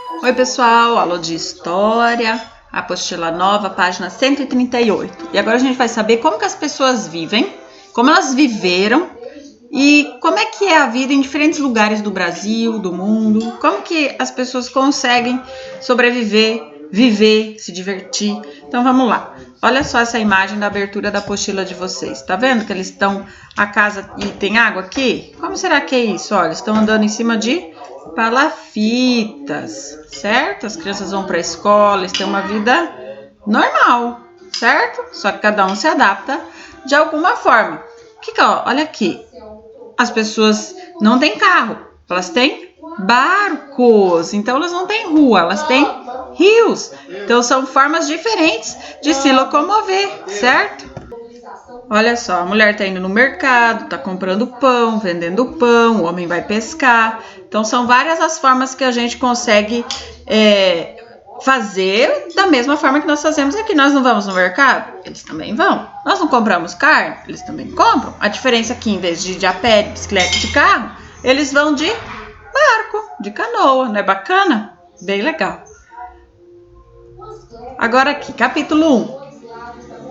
Oi pessoal, aula de História, apostila nova, página 138. E agora a gente vai saber como que as pessoas vivem, como elas viveram e como é que é a vida em diferentes lugares do Brasil, do mundo, como que as pessoas conseguem sobreviver, viver, se divertir. Então vamos lá. Olha só essa imagem da abertura da apostila de vocês. Tá vendo que eles estão, a casa e tem água aqui? Como será que é isso? Olha, eles estão andando em cima de palafitas, certo? As crianças vão para a escola, eles têm uma vida normal, certo? Só que cada um se adapta de alguma forma. Olha aqui, as pessoas não têm carro, elas têm barcos, então elas não têm rua, elas têm rios. Então são formas diferentes de se locomover, certo? Olha só, a mulher está indo no mercado, está comprando pão, vendendo pão, o homem vai pescar. Então são várias as formas que a gente consegue fazer da mesma forma que nós fazemos aqui. Nós não vamos no mercado? Eles também vão. Nós não compramos carne? Eles também compram. A diferença é que em vez de ir de a pé, de bicicleta, de carro, eles vão de barco, de canoa. Não é bacana? Bem legal. Agora aqui, capítulo 1.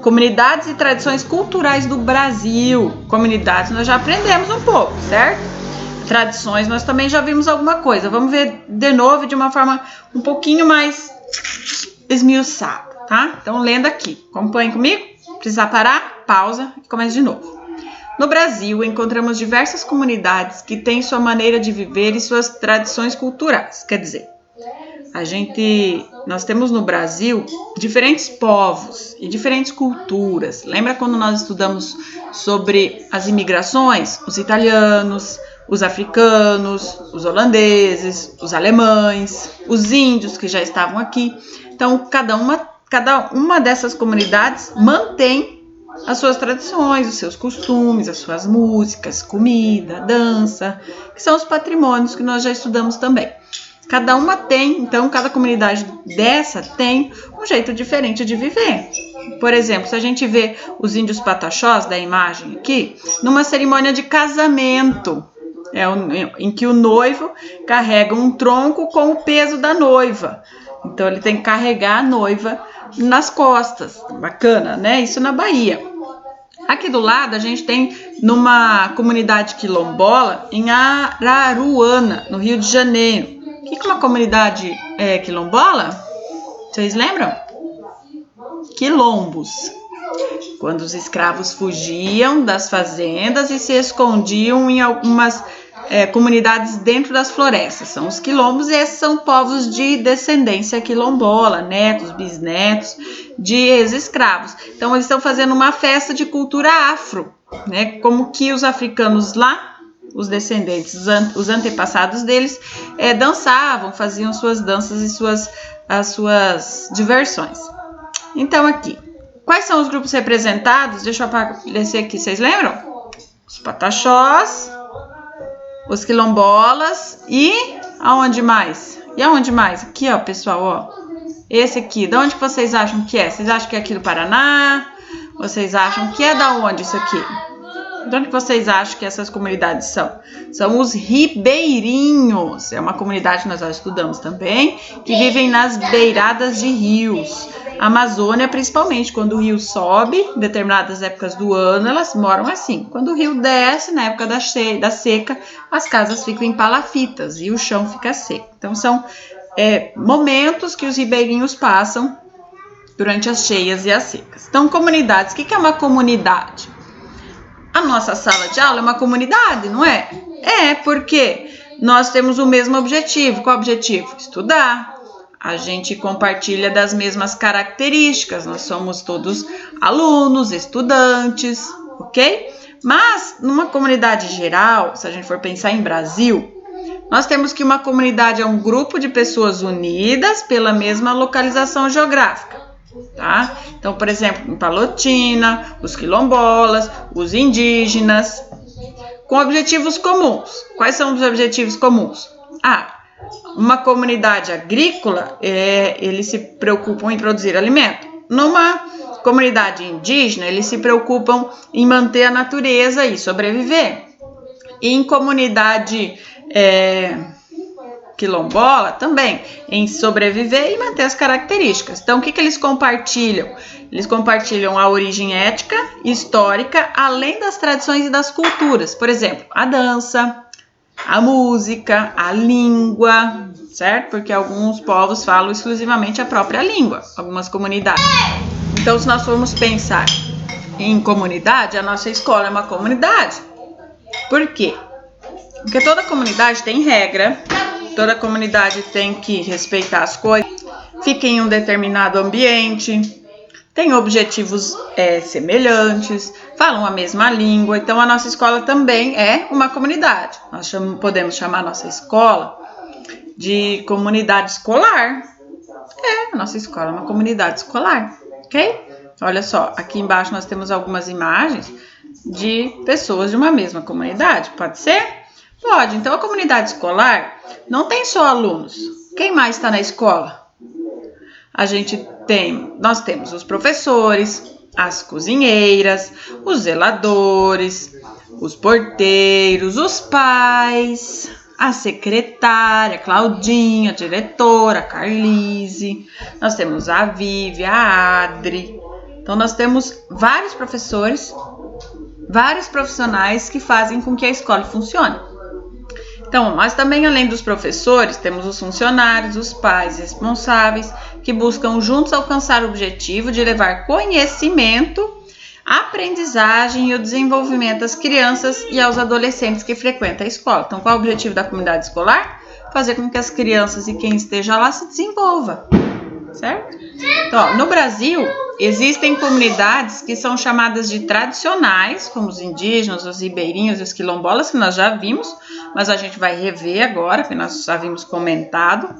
Comunidades e tradições culturais do Brasil. Comunidades nós já aprendemos um pouco, certo? Tradições nós também já vimos alguma coisa. Vamos ver de novo de uma forma um pouquinho mais esmiuçada, tá? Então lendo aqui, acompanhe comigo. Precisar parar, pausa e começa de novo. No Brasil encontramos diversas comunidades que têm sua maneira de viver e suas tradições culturais. Quer dizer, nós temos no Brasil diferentes povos e diferentes culturas. Lembra quando nós estudamos sobre as imigrações? Os italianos, os africanos, os holandeses, os alemães, os índios que já estavam aqui. Então, cada uma dessas comunidades mantém as suas tradições, os seus costumes, as suas músicas, comida, dança, que são os patrimônios que nós já estudamos também. Cada comunidade dessa tem um jeito diferente de viver. Por exemplo, se a gente vê os índios pataxós da imagem aqui, numa cerimônia de casamento, em que o noivo carrega um tronco com o peso da noiva. Então ele tem que carregar a noiva nas costas. Bacana, né? Isso na Bahia. Aqui do lado a gente tem numa comunidade quilombola em Araruana, no Rio de Janeiro. O que é uma comunidade quilombola? Vocês lembram? Quilombos. Quando os escravos fugiam das fazendas e se escondiam em algumas comunidades dentro das florestas. São os quilombos e esses são povos de descendência quilombola, netos, bisnetos de ex-escravos. Então eles estão fazendo uma festa de cultura afro, né? Como que os africanos lá, os descendentes, os antepassados deles, dançavam, faziam suas danças e as suas diversões. Então aqui, quais são os grupos representados? Deixa eu aparecer aqui, vocês lembram? Os pataxós, os quilombolas e aonde mais? E aonde mais? Aqui, ó, pessoal, ó. Esse aqui, de onde vocês acham que é? Vocês acham que é aqui do Paraná? Vocês acham que é da onde isso aqui? De onde vocês acham que essas comunidades são? São os ribeirinhos. É uma comunidade que nós já estudamos também, que vivem nas beiradas de rios. A Amazônia, principalmente, quando o rio sobe, em determinadas épocas do ano, elas moram assim. Quando o rio desce, na época da seca, as casas ficam em palafitas e o chão fica seco. Então, são momentos que os ribeirinhos passam durante as cheias e as secas. Então, comunidades. O que é uma comunidade? A nossa sala de aula é uma comunidade, não é? Porque nós temos o mesmo objetivo. Qual o objetivo? Estudar. A gente compartilha das mesmas características. Nós somos todos alunos, estudantes, ok? Mas, numa comunidade geral, se a gente for pensar em Brasil, nós temos que uma comunidade é um grupo de pessoas unidas pela mesma localização geográfica. Tá? Então, por exemplo, em Palotina, os quilombolas, os indígenas, com objetivos comuns. Quais são os objetivos comuns? Uma comunidade agrícola, eles se preocupam em produzir alimento. Numa comunidade indígena, eles se preocupam em manter a natureza e sobreviver. E em comunidade quilombola também, em sobreviver e manter as características. Então, o que eles compartilham? Eles compartilham a origem étnica, histórica, além das tradições e das culturas. Por exemplo, a dança, a música, a língua, certo? Porque alguns povos falam exclusivamente a própria língua, algumas comunidades. Então, se nós formos pensar em comunidade, a nossa escola é uma comunidade. Por quê? Porque toda comunidade tem regra, toda comunidade tem que respeitar as coisas, fica em um determinado ambiente, tem objetivos semelhantes, falam a mesma língua. Então, a nossa escola também é uma comunidade. Nós podemos chamar a nossa escola de comunidade escolar. A nossa escola é uma comunidade escolar, ok? Olha só, aqui embaixo nós temos algumas imagens de pessoas de uma mesma comunidade, pode ser? Pode. Então, a comunidade escolar não tem só alunos. Quem mais está na escola? Nós temos os professores, as cozinheiras, os zeladores, os porteiros, os pais, a secretária, Claudinha, a diretora, a Carlise. Nós temos a Vivi, a Adri. Então, nós temos vários professores, vários profissionais que fazem com que a escola funcione. Então, mas também, além dos professores, temos os funcionários, os pais responsáveis, que buscam juntos alcançar o objetivo de levar conhecimento, aprendizagem e o desenvolvimento às crianças e aos adolescentes que frequentam a escola. Então, qual é o objetivo da comunidade escolar? Fazer com que as crianças e quem esteja lá se desenvolva, certo? Então, no Brasil, existem comunidades que são chamadas de tradicionais, como os indígenas, os ribeirinhos e os quilombolas, que nós já vimos, mas a gente vai rever agora, que nós já havíamos comentado,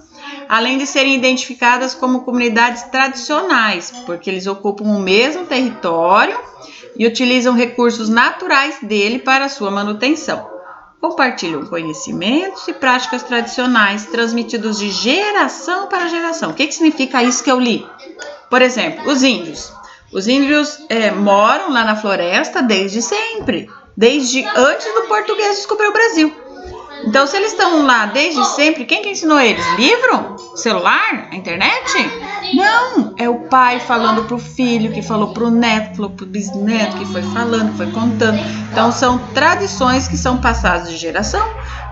além de serem identificadas como comunidades tradicionais, porque eles ocupam o mesmo território e utilizam recursos naturais dele para a sua manutenção. Compartilham conhecimentos e práticas tradicionais transmitidos de geração para geração. O que significa isso que eu li? Por exemplo, os índios. Os índios moram lá na floresta desde sempre, desde antes do português descobrir o Brasil. Então, se eles estão lá desde sempre, quem que ensinou eles? Livro? Celular? A internet? Não, é o pai falando para o filho, que falou para o neto, que falou para o bisneto, que foi falando, que foi contando. Então, são tradições que são passadas de geração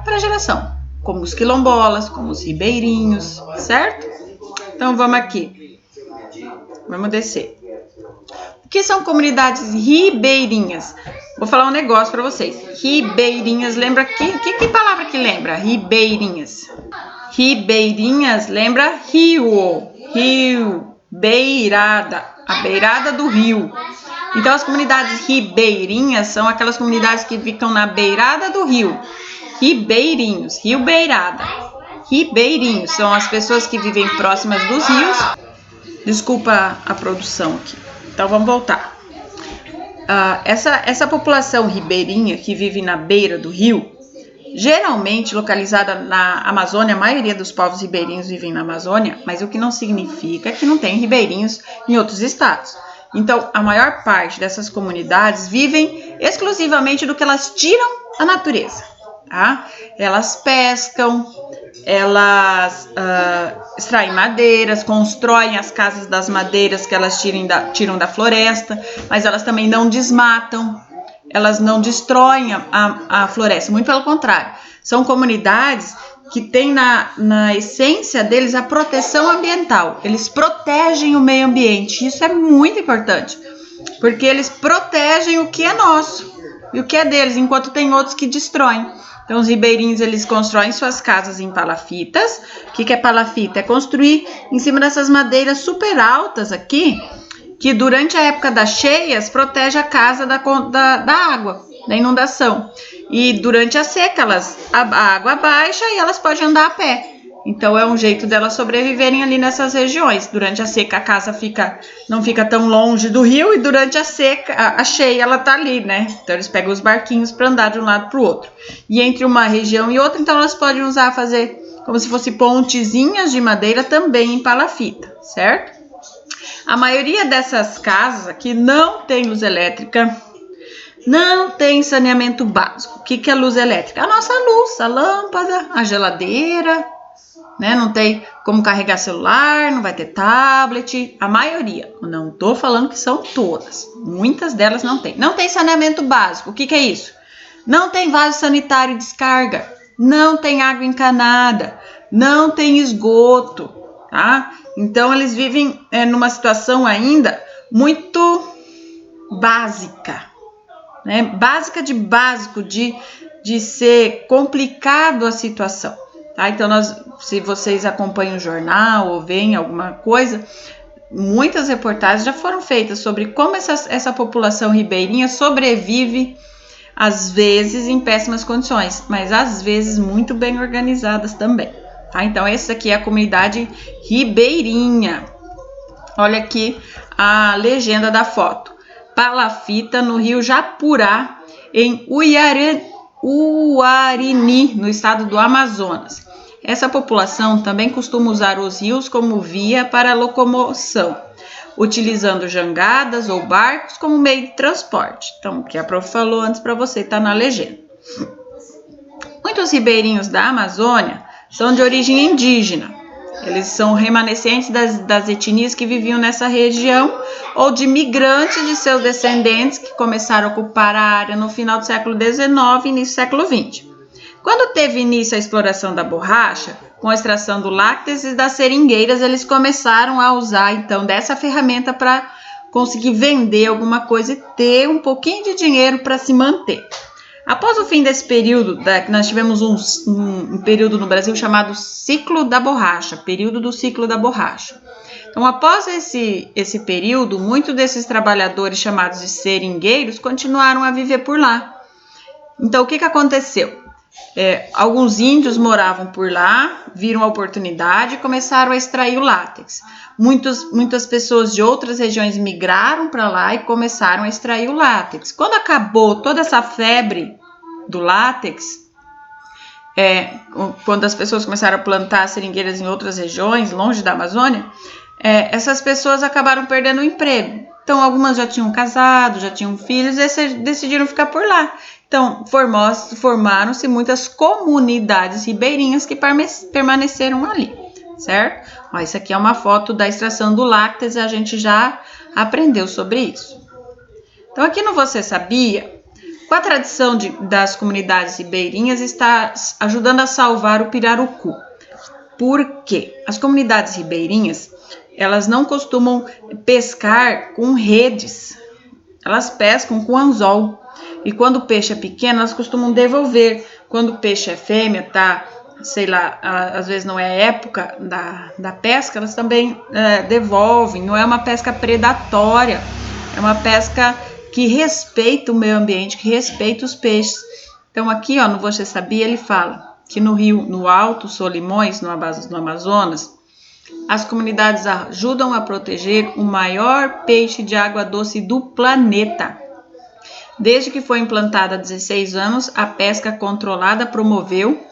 para geração, como os quilombolas, como os ribeirinhos, certo? Então, vamos aqui. Vamos descer. O que são comunidades ribeirinhas? Vou falar um negócio para vocês. Ribeirinhas, lembra que palavra que lembra? Ribeirinhas. Ribeirinhas lembra rio. Rio, beirada, a beirada do rio. Então, as comunidades ribeirinhas são aquelas comunidades que ficam na beirada do rio. Ribeirinhos, rio beirada. Ribeirinhos são as pessoas que vivem próximas dos rios. Desculpa a produção aqui. Então, vamos voltar. Essa população ribeirinha que vive na beira do rio, geralmente localizada na Amazônia, a maioria dos povos ribeirinhos vivem na Amazônia, mas o que não significa que não tem ribeirinhos em outros estados. Então, a maior parte dessas comunidades vivem exclusivamente do que elas tiram da natureza. Tá? Elas pescam, elas extraem madeiras, constroem as casas das madeiras que elas tiram da floresta, mas elas também não desmatam, elas não destroem a floresta, muito pelo contrário. São comunidades que têm na essência deles a proteção ambiental, eles protegem o meio ambiente, isso é muito importante, porque eles protegem o que é nosso e o que é deles, enquanto tem outros que destroem. Então, os ribeirinhos, eles constroem suas casas em palafitas. O que é palafita? É construir em cima dessas madeiras super altas aqui, que durante a época das cheias protege a casa da água, da inundação. E durante a seca, a água baixa e elas podem andar a pé. Então, é um jeito delas sobreviverem ali nessas regiões. Durante a seca, a casa não fica tão longe do rio e durante a seca, a cheia, ela tá ali, né? Então, eles pegam os barquinhos para andar de um lado para o outro. E entre uma região e outra, então, elas podem fazer como se fossem pontezinhas de madeira também em palafita, certo? A maioria dessas casas aqui não tem luz elétrica, não tem saneamento básico. O que é luz elétrica? A nossa luz, a lâmpada, a geladeira, né? Não tem como carregar celular, não vai ter tablet, a maioria. Não tô falando que são todas, muitas delas não tem. Não tem saneamento básico, o que que é isso? Não tem vaso sanitário e descarga, não tem água encanada, não tem esgoto, tá? Então eles vivem numa situação ainda muito básica, né? Básica de básico, de ser complicado a situação. Tá? Então, se vocês acompanham o jornal ou veem alguma coisa, muitas reportagens já foram feitas sobre como essa população ribeirinha sobrevive, às vezes em péssimas condições, mas às vezes muito bem organizadas também. Tá? Então, essa aqui é a comunidade ribeirinha. Olha aqui a legenda da foto. Palafita, no rio Japurá, em Uarini, no estado do Amazonas. Essa população também costuma usar os rios como via para locomoção, utilizando jangadas ou barcos como meio de transporte. Então, o que a prof falou antes para você, está na legenda. Muitos ribeirinhos da Amazônia são de origem indígena. Eles são remanescentes das etnias que viviam nessa região ou de migrantes de seus descendentes que começaram a ocupar a área no final do século XIX e início do século XX. Quando teve início a exploração da borracha, com a extração do lácteos e das seringueiras, eles começaram a usar então dessa ferramenta para conseguir vender alguma coisa e ter um pouquinho de dinheiro para se manter. Após o fim desse período, nós tivemos um período no Brasil chamado ciclo da borracha, período do ciclo da borracha. Então, após esse período, muitos desses trabalhadores chamados de seringueiros continuaram a viver por lá. Então, o que aconteceu? Alguns índios moravam por lá, viram a oportunidade e começaram a extrair o látex. Muitas pessoas de outras regiões migraram para lá e começaram a extrair o látex. Quando acabou toda essa febre do látex, quando as pessoas começaram a plantar seringueiras em outras regiões, longe da Amazônia, essas pessoas acabaram perdendo o emprego. Então, algumas já tinham casado, já tinham filhos e decidiram ficar por lá. Então, formaram-se muitas comunidades ribeirinhas que permaneceram ali, certo? Ó, isso aqui é uma foto da extração do lácteos e a gente já aprendeu sobre isso. Então, aqui no Você Sabia, com a tradição das comunidades ribeirinhas está ajudando a salvar o pirarucu. Por quê? As comunidades ribeirinhas, elas não costumam pescar com redes, elas pescam com anzol. E quando o peixe é pequeno, elas costumam devolver. Quando o peixe é fêmea, tá, sei lá, às vezes não é a época da pesca, elas também devolvem. Não é uma pesca predatória, é uma pesca que respeita o meio ambiente, que respeita os peixes. Então aqui, ó, no Você Sabia, ele fala que no Alto Solimões, no Amazonas, as comunidades ajudam a proteger o maior peixe de água doce do planeta. Desde que foi implantada há 16 anos, a pesca controlada promoveu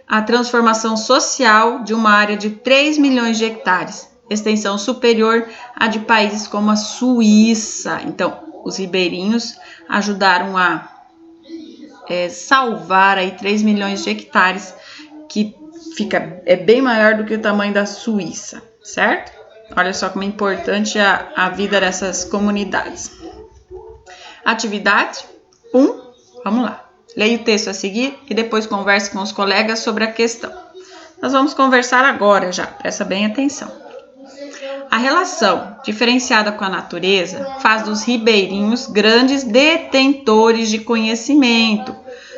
a transformação social de uma área de 3 milhões de hectares, extensão superior à de países como a Suíça. Então, os ribeirinhos ajudaram a salvar aí 3 milhões de hectares, que é bem maior do que o tamanho da Suíça, certo? Olha só como é importante a vida dessas comunidades. Atividade 1, vamos lá. Leia o texto a seguir e depois converse com os colegas sobre a questão. Nós vamos conversar agora já, presta bem atenção. A relação diferenciada com a natureza faz dos ribeirinhos grandes detentores de conhecimento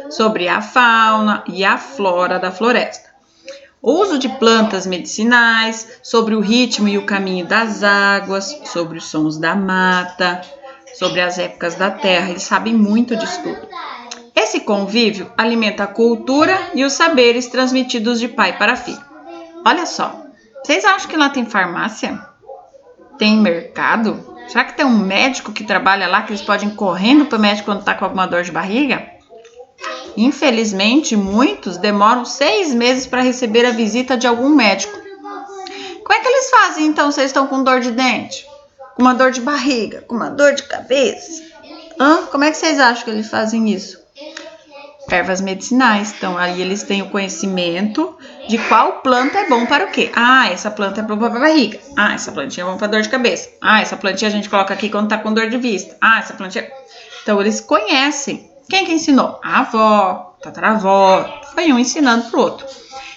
sobre a fauna e a flora da floresta. O uso de plantas medicinais, sobre o ritmo e o caminho das águas, sobre os sons da mata, sobre as épocas da terra, eles sabem muito disso tudo. Esse convívio alimenta a cultura e os saberes transmitidos de pai para filho. Olha só, vocês acham que lá tem farmácia? Tem mercado? Será que tem um médico que trabalha lá que eles podem ir correndo para o médico quando está com alguma dor de barriga? Infelizmente, muitos demoram 6 meses para receber a visita de algum médico. Como é que eles fazem então se eles estão com dor de dente? Com uma dor de barriga, com uma dor de cabeça? Como é que vocês acham que eles fazem isso? Ervas medicinais. Então, aí eles têm o conhecimento de qual planta é bom para o quê. Ah, essa planta é boa para a barriga. Ah, essa plantinha é bom para dor de cabeça. Ah, essa plantinha a gente coloca aqui quando tá com dor de vista. Ah, essa plantinha... Então, eles conhecem. Quem que ensinou? A avó, a tataravó. Foi um ensinando pro outro.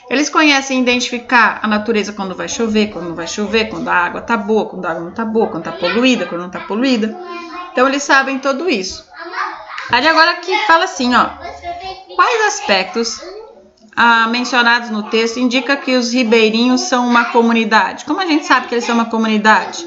Eles conhecem identificar a natureza quando vai chover, quando não vai chover, quando a água tá boa, quando a água não tá boa, quando tá poluída, quando não tá poluída. Então, eles sabem tudo isso. Aí agora aqui fala assim, ó. Quais aspectos mencionados no texto indicam que os ribeirinhos são uma comunidade? Como a gente sabe que eles são uma comunidade?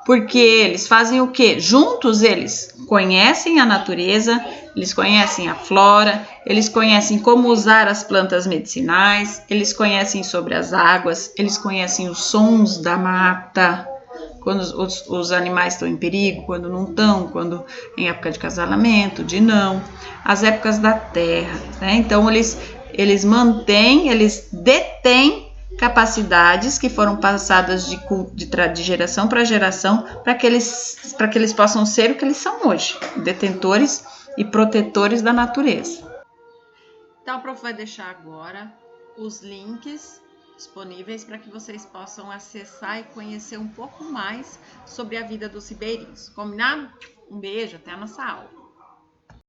Porque eles fazem o quê? Juntos eles conhecem a natureza, eles conhecem a flora, eles conhecem como usar as plantas medicinais, eles conhecem sobre as águas, eles conhecem os sons da mata, quando os animais estão em perigo, quando não estão, quando em época de acasalamento, de não, as épocas da terra, né? Então eles mantêm, eles detêm capacidades que foram passadas de geração para geração para que eles possam ser o que eles são hoje, detentores e protetores da natureza. Então, a prof vai deixar agora os links disponíveis para que vocês possam acessar e conhecer um pouco mais sobre a vida dos ribeirinhos. Combinado? Um beijo, até a nossa aula.